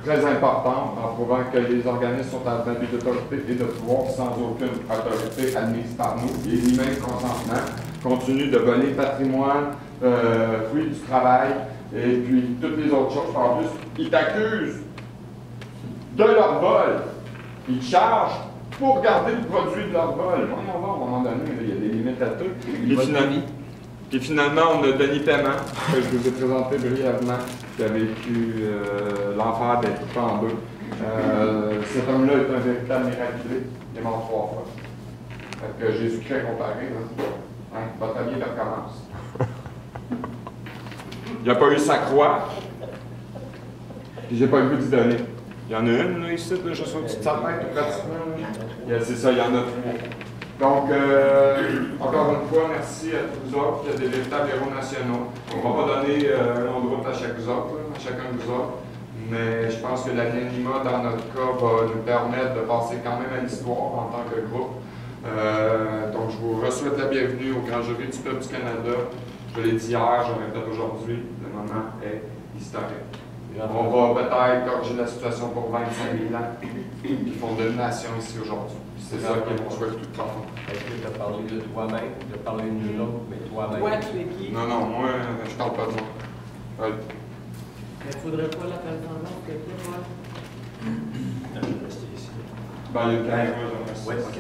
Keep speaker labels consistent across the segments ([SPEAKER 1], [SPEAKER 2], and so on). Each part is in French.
[SPEAKER 1] très importante en prouvant que les organismes sont en abus d'autorité et de pouvoir sans aucune autorité admise par nous et lui-même consentement, continuent de voler patrimoine, fruits du travail et puis toutes les autres choses. En plus, ils t'accusent de leur vol. Ils te chargent pour garder le produit de leur vol. Voyons voir, à un moment donné, il y a des limites à tout. Et finalement, on a Denis Paiement, que je vous ai présenté brièvement, qui a vécu l'enfer d'être coupé en deux. Cet homme-là est un véritable miraculé. Il est mort 3 fois. Fait que Jésus-Christ comparé, hein, votre vie recommence. Il n'a pas eu sa croix, puis j'ai pas le goût d'y donner. Il y en a une, là, ici, là, juste au-dessus de sa tête, pratiquement. C'est ça, il y en a 3. Donc, encore une fois, merci à tous vous autres, il y a des véritables héros nationaux. On ne va pas donner un nom de route à chacun de vous autres, mais je pense que l'anonymat, dans notre cas, va nous permettre de passer quand même à l'histoire en tant que groupe. Donc, je vous souhaite la bienvenue au Grand Jury du Peuple du Canada. Je l'ai dit hier, je le répète aujourd'hui, le moment est historique. On va peut-être corriger la situation pour 25 000 ans qui font de nation ici aujourd'hui. C'est ça qui est mon souhait tout profond.
[SPEAKER 2] Est-ce que tu as parlé de toi-même, tu as parlé de nous autres, mais toi-même?
[SPEAKER 3] Toi, tu es qui?
[SPEAKER 1] Non, moi, je parle pas de moi.
[SPEAKER 3] Mais il ne faudrait pas la faire tendance que toi,
[SPEAKER 2] Je vais rester ici.
[SPEAKER 1] Ben, il y a 15 mois, j'en reste.
[SPEAKER 2] Oui, ok.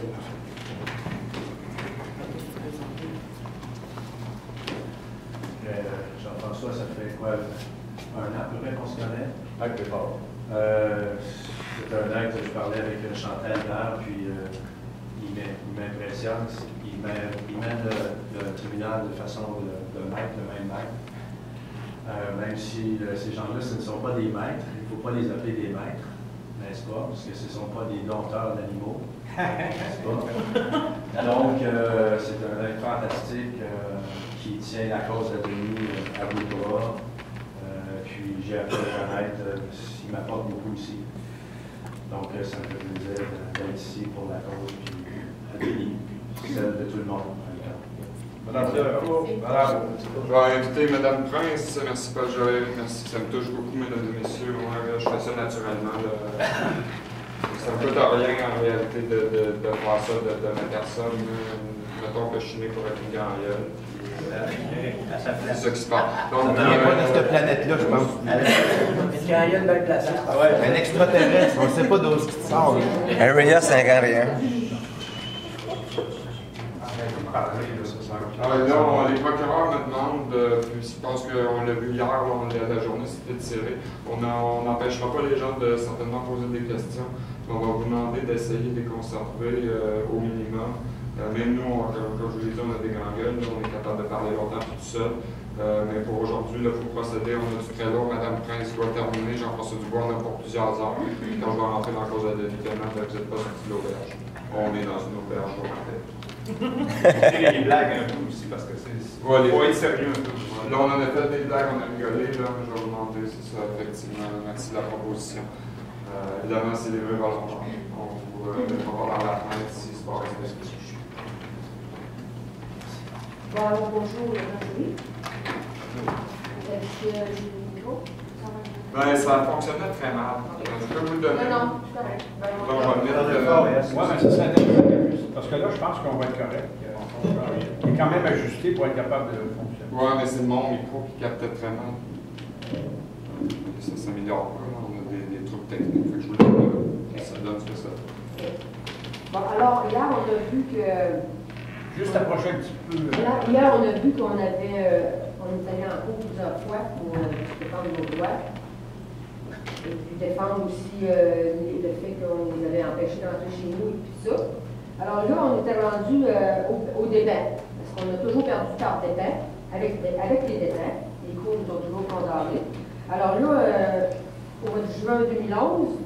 [SPEAKER 4] Jean-François, ça fait quoi, un an à peu près qu'on se connaît?
[SPEAKER 2] Un peu fort.
[SPEAKER 4] C'est un an que je parlais avec Chantal hier, puis il m'impressionne. Il mène le tribunal de façon de maître, le même maître. Même si ces gens-là, ce ne sont pas des maîtres, il ne faut pas les appeler des maîtres, n'est-ce pas? Parce que ce ne sont pas des dompteurs d'animaux, n'est-ce pas? Donc, c'est un être fantastique qui tient la cause de Denis à bout de bras. Puis j'ai appris à le connaître, il m'apporte beaucoup ici. Donc, ça me fait plaisir d'être ici pour la cause, puis à Denis, puis celle de tout le monde.
[SPEAKER 1] Madame Delacour, madame. Je vais inviter Madame Prince. Merci Paul Joël. Merci. Ça me touche beaucoup, mesdames et messieurs. Moi, je fais ça naturellement. Ça me coûte rien en réalité de faire ça de ma personne. Mettons que je suis né pour être une gangueule. C'est ça qui se passe. Donc,
[SPEAKER 5] on n'est pas de cette planète-là, je pense.
[SPEAKER 3] il y a une belle place.
[SPEAKER 5] Un extraterrestre, on ne sait pas d'où il sort.
[SPEAKER 6] Area 51.
[SPEAKER 1] Là, les procureurs me demandent, puis je pense qu'on l'a vu hier, la journée s'était tirée. On n'empêchera pas les gens de certainement poser des questions. On va vous demander d'essayer de les conserver au minimum. Même nous, comme je vous l'ai dit, on a des grands gueules, on est capable de parler longtemps tout seul. Mais pour aujourd'hui, il faut procéder. On a du très lourd. Madame Prince doit terminer. Jean-François Dubois en a pour plusieurs heures. Quand je vais rentrer dans la cause de Denis Paiement, vous n'êtes pas sorti de l'auberge. On est dans une auberge, je vous rappelle.
[SPEAKER 7] Les blagues un peu aussi, parce que c'est faut être sérieux un peu.
[SPEAKER 1] Là, on en a fait des blagues, on a rigolé. Là, je vais vous demander, c'est ça, effectivement. Merci de la proposition. Évidemment, c'est les vrais volontaires. On vous mettra pas dans la fenêtre s'il se passe des choses.
[SPEAKER 8] Bon, alors, bonjour, Jean-Louis. Est-ce que j'ai le micro?
[SPEAKER 1] Ben, ça fonctionnait très mal. Je peux vous le donner.
[SPEAKER 8] Non, je suis correct.
[SPEAKER 1] Donc, je vais mettre
[SPEAKER 4] Oui,
[SPEAKER 7] mais ça serait intéressant. Parce que là, je pense qu'on va être correct. Il est quand même ajusté pour être capable de fonctionner.
[SPEAKER 1] Ouais, mais c'est mon micro qui captait très mal. Ça s'améliore pas. On a des trucs techniques. Fait que je vous le donne. Ça donne ce que ça fait.
[SPEAKER 8] Bon, alors, hier, on a vu que.
[SPEAKER 7] Juste approcher un petit peu.
[SPEAKER 8] Hier, on a vu qu'on avait. On est allé en cours plusieurs fois pour défendre nos droits. Et puis défendre aussi le fait qu'on les avait empêchés d'entrer chez nous et tout ça. Alors là, on était rendu au débat. Parce qu'on a toujours perdu par débat avec les débats. Les cours nous ont toujours condamnés. Alors là, au mois de juin 2011,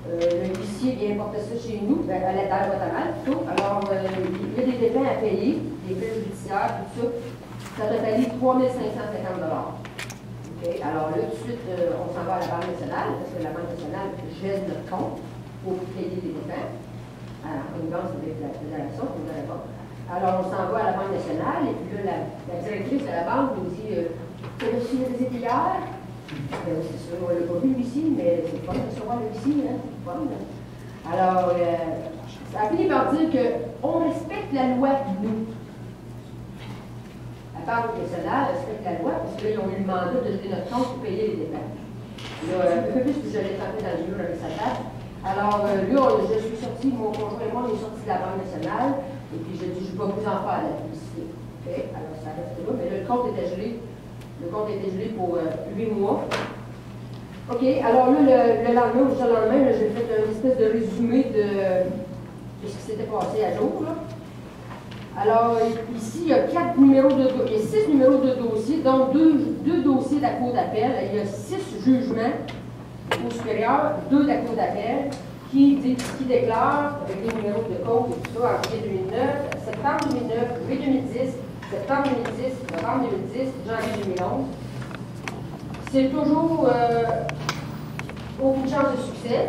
[SPEAKER 8] le huissier vient porter ça chez nous, à la Guatemala, plutôt. Alors, il y a des débats à payer, des frais judiciaires, tout ça. Ça totalise 3 550 $. Okay. Alors là, tout de suite, on s'en va à la Banque nationale, parce que la Banque nationale gèle notre compte pour payer les dépens. Alors, une banque, c'est de l'action, vous n'avez pas. Alors, on s'en va à la Banque nationale, et puis là, la directrice de la banque nous dit « Vous avez reçu les visites hier? C'est sûr, on l'a pas vu ici, mais c'est pas de recevoir ici, hein, c'est pas. Alors, ça a fini par dire qu'on respecte la loi, nous. La Banque nationale respecte la loi parce qu'ils ont eu le mandat de geler notre compte pour payer les dépenses. Là, un peu plus que je l'ai tapé dans le mur avec sa table. Alors, là, je suis sortie, mon conjoint et moi, on est sortis de la Banque nationale, et puis je dis, je ne vais pas vous en faire la publicité. Okay? Alors, ça reste là, mais là, le compte était gelé. Le compte était gelé pour 8 mois. OK, alors là, le lendemain, au lendemain, j'ai fait une espèce de résumé de ce qui s'était passé à jour. Là. Alors, ici, il y a 6 numéros de dossiers, dont deux dossiers de la Cour d'appel. Il y a 6 jugements au supérieur, 2 de la Cour d'appel, qui déclarent, avec les numéros de compte et tout ça, en juillet 2009, septembre 2009, juillet 2010, septembre 2010, novembre 2010, janvier 2011. C'est toujours aucune chance de succès.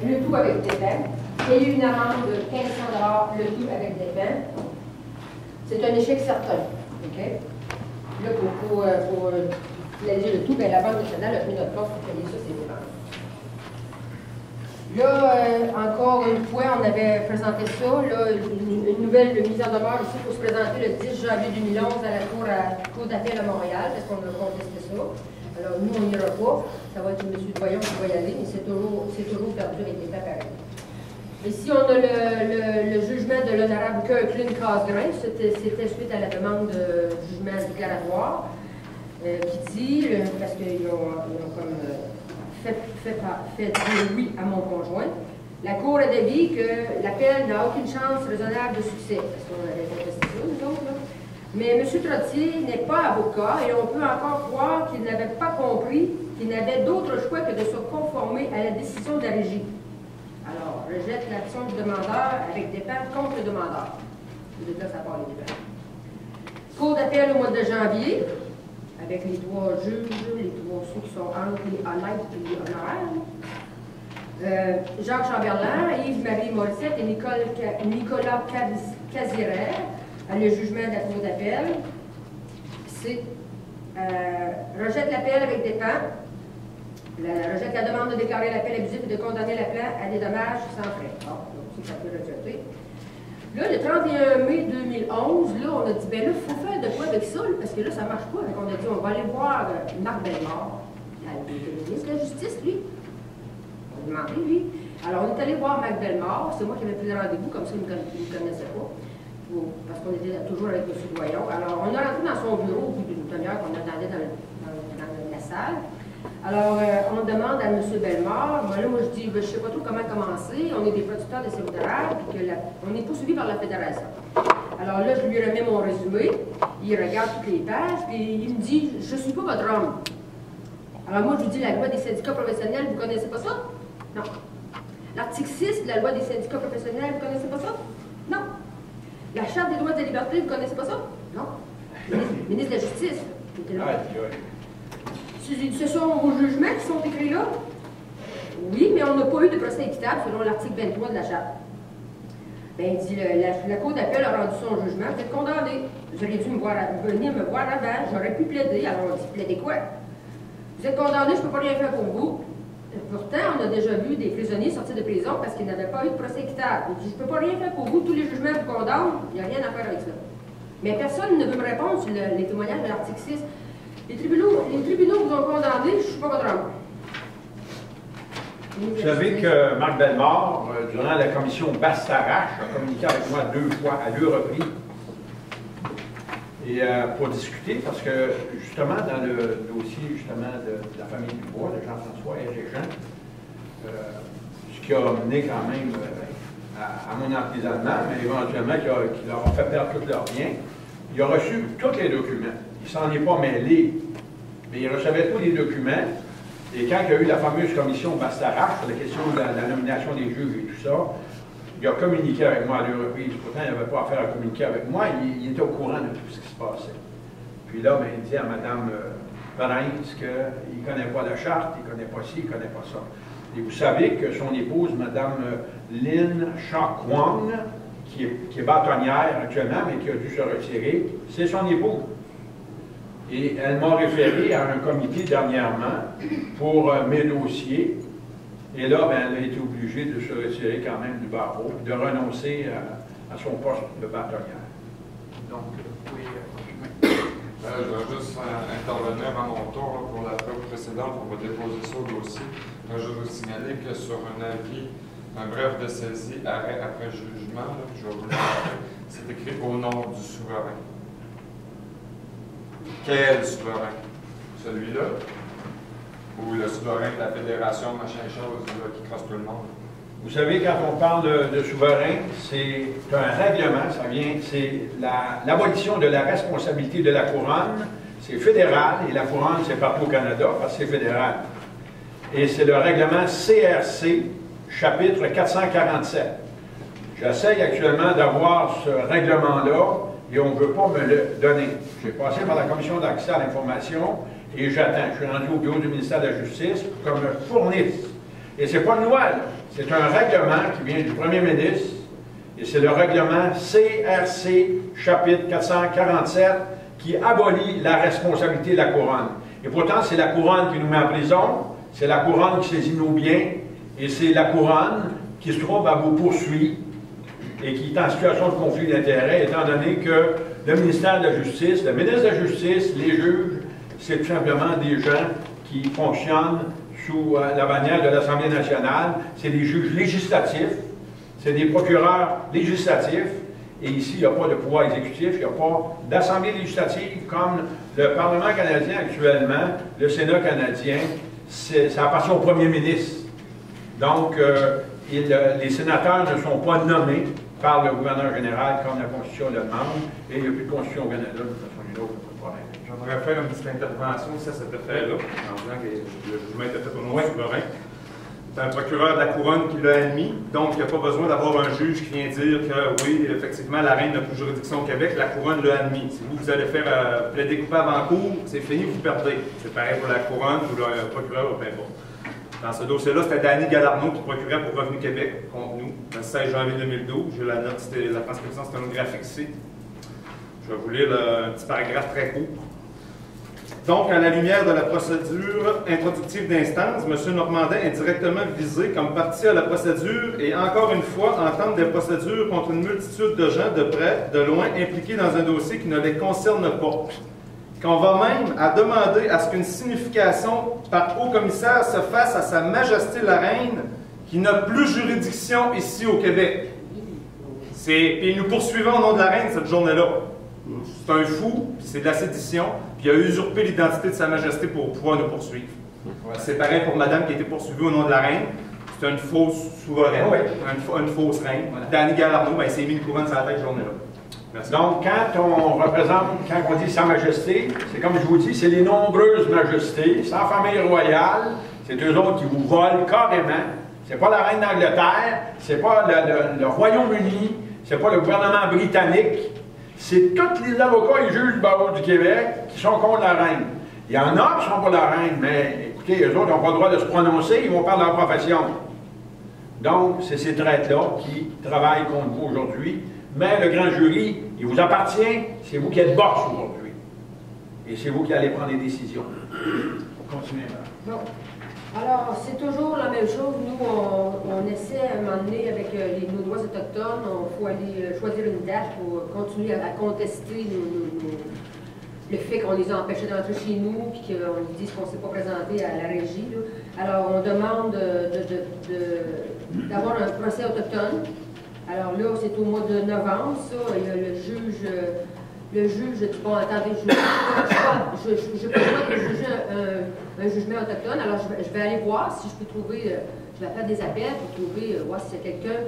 [SPEAKER 8] Le tout avec des peines. Payer une amende de 1500 $, le tout avec des peines. C'est un échec certain. Okay? Là, pour placer le tout, bien, la Banque nationale a pris notre place pour payer ça, c'est dépenses. Là, encore une fois, on avait présenté ça, là, une nouvelle mise en demeure ici pour se présenter le 10 janvier 2011 à la Cour d'appel à Montréal, parce qu'on a contesté ça. Alors, nous, on n'ira pas. Ça va être M. Doyon qui va y aller, mais c'est toujours perdu avec des faits pareils. Ici, on a le jugement de l'honorable Kirkland Casgrain. C'était suite à la demande de jugement déclaratoire qui dit, parce qu'ils ont comme fait dire oui à mon conjoint. La Cour a dit que l'appel n'a aucune chance raisonnable de succès, parce qu'on avait contesté ça, nous autres. Là. Mais M. Trottier n'est pas avocat et on peut encore croire qu'il n'avait pas compris qu'il n'avait d'autre choix que de se conformer à la décision de la Régie. Alors, rejette l'action du demandeur avec des peines contre le demandeur. Je déplace à part les dépenses. Cour d'appel au mois de janvier, avec les 3 juges, les 3 ceux qui sont entre les honnêtes et les honoraires. Jacques Chamberlain, Yves-Marie Morissette et Nicolas Casirer, le jugement de la Cour d'appel. C'est rejette l'appel avec des peines. Rejette la demande de déclarer l'appel abusif et de condamner l'appel à des dommages sans frais. Bon, donc ça peut rejeter. Là, le 31 mai 2011, là, on a dit, ben là, il faut faire de quoi avec ça, là, parce que là, ça ne marche pas. Donc, on a dit, on va aller voir Marc Bellemare, le ministre de la Justice, lui. On a demandé, lui. Alors, on est allé voir Marc Bellemare. C'est moi qui avais pris le rendez-vous, comme ça, il ne me connaissait pas. Parce qu'on était toujours avec M. Doyon. Alors, on est rentré dans son bureau au bout d'une demi-heure qu'on attendait dans la salle. Alors, on demande à M. Bellemare, moi je dis, je ne sais pas trop comment commencer, on est des producteurs de sirop d'érable, puis on est poursuivi par la Fédération. Alors là, je lui remets mon résumé, il regarde toutes les pages, puis il me dit, je ne suis pas votre homme. Alors moi, je lui dis, la loi des syndicats professionnels, vous ne connaissez pas ça? Non. L'article 6 de la loi des syndicats professionnels, vous ne connaissez pas ça? Non. La Charte des droits et des libertés, vous ne connaissez pas ça? Non. Ministre de la Justice, vous étiez là. Ce sont vos jugements qui sont écrits là? Oui, mais on n'a pas eu de procès équitable selon l'article 23 de la Charte. Bien, il dit, la Cour d'appel a rendu son jugement, vous êtes condamné. Vous auriez dû venir me voir avant, j'aurais pu plaider. Alors on dit, plaider quoi? Vous êtes condamné, je ne peux pas rien faire pour vous. Pourtant, on a déjà vu des prisonniers sortir de prison parce qu'ils n'avaient pas eu de procès équitable. Il dit, je ne peux pas rien faire pour vous, tous les jugements vous condamnent, il n'y a rien à faire avec ça. Mais personne ne veut me répondre sur les témoignages de l'article 6. Les tribunaux vous ont condamné, je ne suis pas votre homme.
[SPEAKER 7] Vous savez que Marc Bellemare, durant la commission Bastarache, a communiqué avec moi 2 fois, à 2 reprises, et pour discuter, parce que justement, dans le dossier justement de la famille Dubois, de Jean-François et Régent, ce qui a mené quand même à mon emprisonnement, mais éventuellement qui leur a fait perdre tous leurs biens, il a reçu tous les documents. Il ne s'en est pas mêlé, mais il recevait tous les documents. Et quand il y a eu la fameuse commission Bastarache sur la question de la nomination des juges et tout ça, il a communiqué avec moi à 2 reprises. Pourtant, il n'avait pas affaire à communiquer avec moi. Il était au courant de tout ce qui se passait. Puis là, ben, il dit à Mme Varens qu'il ne connaît pas la charte, il ne connaît pas ci, il ne connaît pas ça. Et vous savez que son épouse, Mme Lynn Cha-Kwang, qui est bâtonnière actuellement, mais qui a dû se retirer, c'est son épouse. Et elle m'a référé à un comité dernièrement pour mes dossiers. Et là, ben, elle a été obligée de se retirer quand même du barreau, de renoncer à son poste de bâtonnière. Donc, oui, continuez.
[SPEAKER 1] Je vais juste intervenir à mon tour là, pour la preuve précédente. On va déposer ça au dossier. Je vais vous signaler que sur un avis, un bref de saisie, arrêt après jugement, là, je vais vous le montrer, c'est écrit au nom du souverain. Quel souverain? Celui-là? Ou le souverain de la fédération, machin chose, là, qui crosse tout le monde?
[SPEAKER 7] Vous savez, quand on parle de souverain, c'est un règlement, ça vient, c'est l'abolition de la responsabilité de la couronne, c'est fédéral, et la couronne, c'est partout au Canada, parce que c'est fédéral. Et c'est le règlement CRC, chapitre 447. J'essaye actuellement d'avoir ce règlement-là, et on ne veut pas me le donner. J'ai passé par la commission d'accès à l'information, et j'attends. Je suis rendu au bureau du ministère de la Justice pour qu'on me fournisse. Et ce n'est pas une loi, là. C'est un règlement qui vient du premier ministre, et c'est le règlement CRC, chapitre 447, qui abolit la responsabilité de la couronne. Et pourtant, c'est la couronne qui nous met en prison, c'est la couronne qui saisit nos biens, et c'est la couronne qui se trouve à vous poursuivre, et qui est en situation de conflit d'intérêts, étant donné que le ministère de la Justice, le ministre de la Justice, les juges, c'est tout simplement des gens qui fonctionnent sous la bannière de l'Assemblée nationale. C'est des juges législatifs, c'est des procureurs législatifs, et ici, il n'y a pas de pouvoir exécutif, il n'y a pas d'Assemblée législative comme le Parlement canadien actuellement, le Sénat canadien, ça appartient au premier ministre. Donc, les sénateurs ne sont pas nommés par le gouverneur général comme la Constitution le demande, et il n'y a plus de Constitution au Canada, de toute façon, il n'y a pas de problème.
[SPEAKER 9] J'aimerais faire une petite intervention ici à cet effet-là, en disant que le jugement était fait au nom du souverain. C'est un procureur de la couronne qui l'a admis, donc il n'y a pas besoin d'avoir un juge qui vient dire que oui, effectivement, la reine n'a plus juridiction au Québec, la couronne l'a admis. Si vous allez faire plaider coupable en cour, c'est fini, vous perdez. C'est pareil pour la couronne ou le procureur ou peu importe. Dans ce dossier-là, c'était Danny Galarneau qui procurait pour Revenu Québec contre nous, le 16 janvier 2012. J'ai la note, c'était la transcription sténographique ici. Je vais vous lire un petit paragraphe très court. Donc, à la lumière de la procédure introductive d'instance, M. Normandin est directement visé comme partie à la procédure et encore une fois entame des procédures contre une multitude de gens de près, de loin, impliqués dans un dossier qui ne les concerne pas. Qu'on va même à demander à ce qu'une signification par haut-commissaire se fasse à Sa Majesté la Reine, qui n'a plus juridiction ici au Québec. Et nous poursuivons au nom de la Reine cette journée-là. C'est un fou, puis c'est de la sédition, puis il a usurpé l'identité de Sa Majesté pour pouvoir nous poursuivre. C'est pareil pour Madame qui a été poursuivie au nom de la Reine. C'est une fausse souveraine, une fausse reine. Danny Galarneau, il s'est mis une couronne sur la tête cette journée-là. Merci. Donc, quand on représente, quand on dit Sa Majesté, c'est comme je vous dis, c'est les nombreuses majestés, sans famille royale, c'est eux autres qui vous volent carrément. C'est pas la reine d'Angleterre, c'est pas le Royaume-Uni, c'est pas le gouvernement britannique, c'est tous les avocats et juges du barreau du Québec qui sont contre la reine. Il y en a qui sont pour la reine, mais écoutez, eux autres n'ont pas le droit de se prononcer, ils vont faire leur profession. Donc, c'est ces traites-là qui travaillent contre vous aujourd'hui. Mais le grand jury, il vous appartient, c'est vous qui êtes boss aujourd'hui. Et c'est vous qui allez prendre les décisions. Continuez.
[SPEAKER 8] Bon. Alors, c'est toujours la même chose. Nous, on essaie à un moment donné, avec nos droits autochtones, il faut aller choisir une date pour continuer à contester le fait qu'on les a empêchés d'entrer chez nous, puis qu'on nous dise qu'on ne s'est pas présenté à la régie. Là. Alors, on demande d'avoir un procès autochtone. Alors là, c'est au mois de novembre, ça, il y a le juge dit, bon, attendez, je prévois de juger un jugement autochtone, alors je vais aller voir si je peux trouver, je vais faire des appels pour trouver, voir si c'est quelqu'un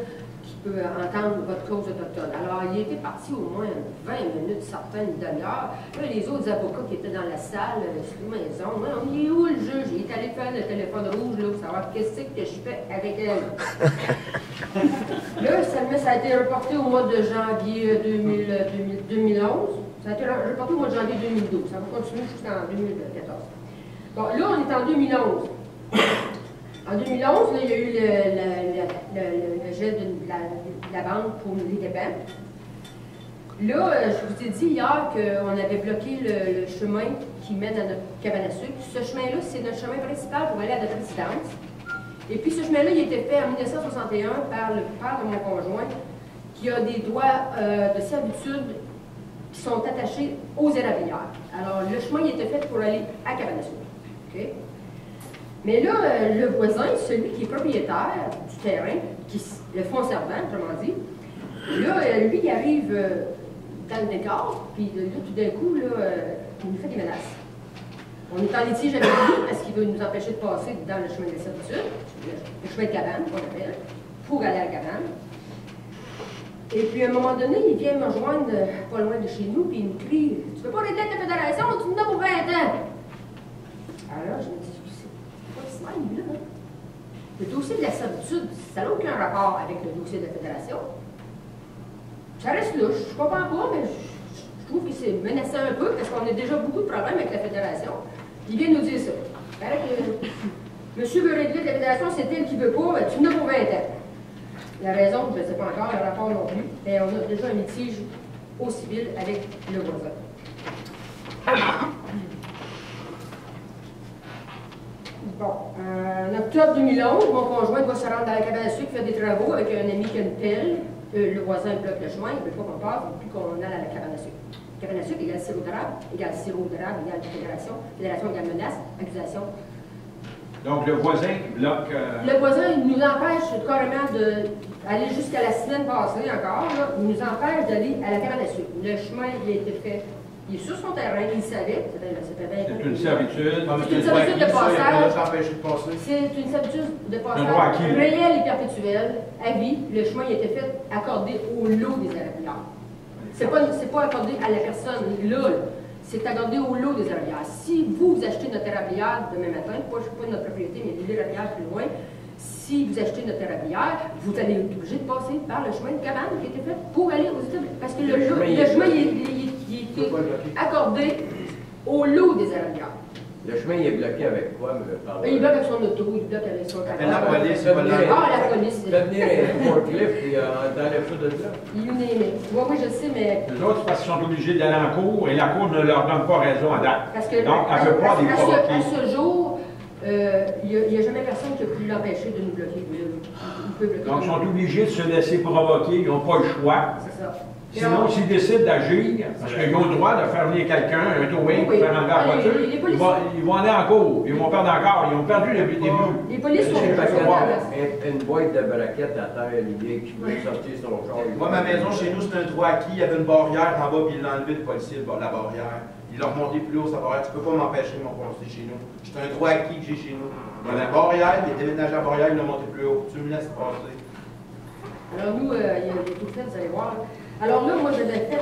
[SPEAKER 8] qui peut entendre votre cause autochtone. Alors, il était parti au moins 20 minutes, certaines, une demi-heure. Là, les autres avocats qui étaient dans la salle, sur la maison, il est où le juge? Il est allé faire le téléphone rouge, là, pour savoir qu'est-ce que je fais avec elle. Là, ça a été reporté au mois de janvier 2011. Ça a été reporté au mois de janvier 2012. Ça va continuer jusqu'en 2014. Bon, là, on est en 2011. En 2011, là, il y a eu le gel de la banque pour les dépens. Là, je vous ai dit hier qu'on avait bloqué le chemin qui mène à notre cabane à sucre. Ce chemin-là, c'est notre chemin principal pour aller à notre résidence. Et puis ce chemin-là, il a été fait en 1961 par le père de mon conjoint, qui a des droits de servitude qui sont attachés aux érablières. Alors, le chemin, il était fait pour aller à cabane à sucre. Okay? Mais là, le voisin, celui qui est propriétaire du terrain, le fonds servant, autrement dit, là, lui, il arrive dans le décor, puis là, tout d'un coup, là, il nous fait des menaces. On est en litige avec lui parce qu'il veut nous empêcher de passer dans le chemin de servitude, le chemin de cabane, qu'on appelle, pour aller à la cabane. Et puis, à un moment donné, il vient me rejoindre pas loin de chez nous, puis il me crie « Tu veux pas arrêter de la fédération? Tu me donnes pour 20 ans! » Alors, je me dis « C'est pas si mal, lui, là. Le dossier de la servitude, ça n'a aucun rapport avec le dossier de la fédération. Ça reste louche. Je comprends pas, mais je trouve qu'il s'est menacé un peu parce qu'on a déjà beaucoup de problèmes avec la fédération. Il vient nous dire ça. Alors que monsieur veut régler la fédération, c'est elle qui veut pas, tu n'as pour 20 ans. La raison, je ne sais pas encore, le rapport non plus, mais on a déjà un litige au civil avec le voisin. Bon, en octobre 2011, mon conjoint doit se rendre dans la cabane à sucre, faire des travaux avec un ami qui a une pelle. Le voisin bloque le chemin, il ne veut pas qu'on passe, il ne veut plus qu'on aille à la cabane à sucre. Cabane à sucre égale sirop d'érable, égale sirop d'érable, égale fédération, fédération égale menace, accusation.
[SPEAKER 7] Donc, le voisin qui bloque...
[SPEAKER 8] Le voisin, il nous empêche carrément d'aller jusqu'à la semaine passée encore, là, il nous empêche d'aller à la cabane à sucre. Le chemin, il a été fait, il est sur son terrain, il le savait,
[SPEAKER 7] c'est une servitude.
[SPEAKER 8] C'est une servitude de passage.
[SPEAKER 5] C'est
[SPEAKER 8] C'est une servitude de
[SPEAKER 7] Un droit
[SPEAKER 8] passage
[SPEAKER 7] acquis.
[SPEAKER 8] réel et perpétuel, à vie. Le chemin il a été fait accordé au lot des érablières. C'est pas accordé à la personne, là. C'est accordé au lot des érablières. Si vous achetez notre érablière demain matin, pas de notre propriété, mais l'érablière plus loin, si vous achetez notre érablière, vous allez être obligé de passer par le chemin de cabane qui a été fait pour aller aux États-Unis. Parce que le chemin il est accordé au lot des érablières.
[SPEAKER 2] Le chemin, il est bloqué avec quoi?
[SPEAKER 8] Il bloque avec son auto, il bloque avec son cabane.
[SPEAKER 5] La police,
[SPEAKER 2] il va
[SPEAKER 8] la police.
[SPEAKER 2] Il va venir un forklift et t'enlèves ça de là.
[SPEAKER 8] Oui, je sais, mais...
[SPEAKER 7] Les autres, c'est parce qu'ils sont obligés d'aller en cours et la cour ne leur donne pas raison à date.
[SPEAKER 8] Parce que,
[SPEAKER 7] donc, elle ne peut pas les provoquer.
[SPEAKER 8] À ce jour, il n'y a jamais personne qui a pu l'empêcher de nous bloquer. Il peut bloquer.
[SPEAKER 7] Donc, ils sont obligés de se laisser provoquer, ils n'ont pas le choix.
[SPEAKER 8] C'est ça.
[SPEAKER 7] Sinon, s'ils décident d'agir, parce qu'ils ont le droit de faire venir quelqu'un, un towing, pour faire enlever la voiture, ils vont aller en cours, ils vont perdre encore, ils ont perdu le début.
[SPEAKER 8] Les polices sont
[SPEAKER 2] Une boîte de braquettes à terre, l'idée qui peut sortir son char.
[SPEAKER 5] Moi, ma maison, chez nous, c'est un droit acquis. Il y avait une barrière en bas, puis il l'a enlevé, le policier, la barrière. Il l'a remonté plus haut, sa barrière. Tu ne peux pas m'empêcher de me construire chez nous. C'est un droit acquis que j'ai chez nous. Il y a la barrière, il a déménagé la barrière, il l'a monté plus haut. Tu me laisses passer.
[SPEAKER 8] Alors nous, il y a tout fait, vous allez voir. Alors là, moi, je l'ai fait.